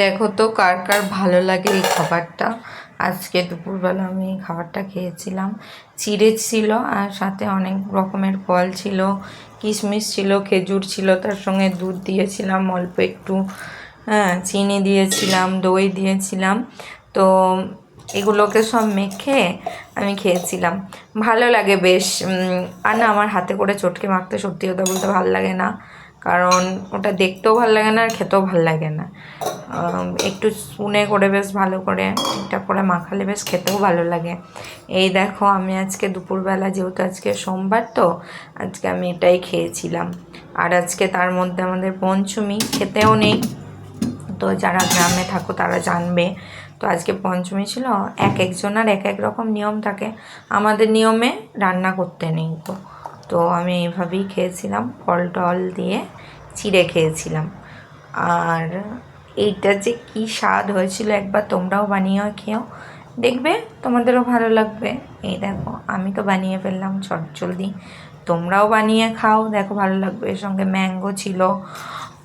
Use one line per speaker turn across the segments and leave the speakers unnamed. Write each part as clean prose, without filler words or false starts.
দেখো তো কার কার ভালো লাগে এই খাবারটা। আজকে দুপুরবেলা আমি এই খাবারটা খেয়েছিলাম। চিড়ে ছিল আর সাথে অনেক রকমের ফল ছিল, কিশমিশ ছিল, খেজুর ছিল, তার সঙ্গে দুধ দিয়েছিলাম অল্প একটু, হ্যাঁ চিনি দিয়েছিলাম, দই দিয়েছিলাম। তো এগুলোকে সব মেখে আমি খেয়েছিলাম। ভালো লাগে বেশ। আর না, আমার হাতে করে চটকে মাখতে সত্যি কথা বলতে ভালো লাগে না, কারণ ওটা দেখতেও ভালো লাগে না আর খেতেও ভালো লাগে না। একটু স্পুনে করে বেশ ভালো করে ঠিকঠাক করে মাখালে বেশ খেতেও ভালো লাগে। এই দেখো আমি আজকে দুপুরবেলা, যেহেতু আজকে সোমবার, তো আজকে আমি এটাই খেয়েছিলাম। আর আজকে তার মধ্যে আমাদের পঞ্চমী, খেতেও নেই, তো যারা গ্রামে থাকো তারা জানবে। তো আজকে পঞ্চমী ছিল, এক একজনের এক এক রকম নিয়ম থাকে। আমাদের নিয়মে রান্না করতে নেই তো। তো আমি এইভাবেই খেয়েছিলাম, ফল টল দিয়ে চিড়ে খেয়েছিলাম। আর এইটা যে কি স্বাদ হয়েছিল, একবার তোমরাও বানিয়ে খেও, দেখবে তোমাদেরও ভালো লাগবে। এই দেখো আমি তো বানিয়ে ফেললাম চটজলদি, তোমরাও বানিয়ে খাও, দেখো ভালো লাগবে। এর সঙ্গে ম্যাঙ্গো ছিল,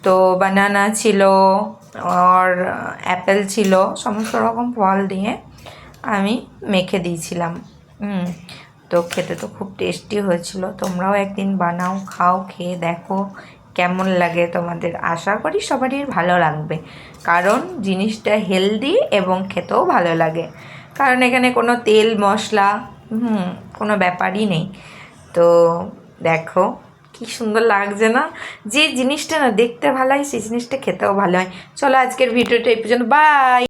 তো বানানা ছিল, আর অ্যাপেল ছিল, সমস্ত রকম ফল দিয়ে আমি মেখে দিয়েছিলাম। তো খেতে তো খুব টেস্টি হয়েছিল। তোমরাও একদিন বানাও, খাও, খেয়ে দেখো কেমন লাগে তোমাদের। আশা করি সবারই ভালো লাগবে, কারণ জিনিসটা হেলদি এবং খেতেও ভালো লাগে, কারণ এখানে কোনো তেল মশলা কোনো ব্যাপারই নেই। তো দেখো কি সুন্দর লাগছে না? যে জিনিসটা না দেখতে ভালো হয় সেই জিনিসটা খেতেও ভালো হয়। চলো আজকের ভিডিওটা এই পর্যন্ত, বাই।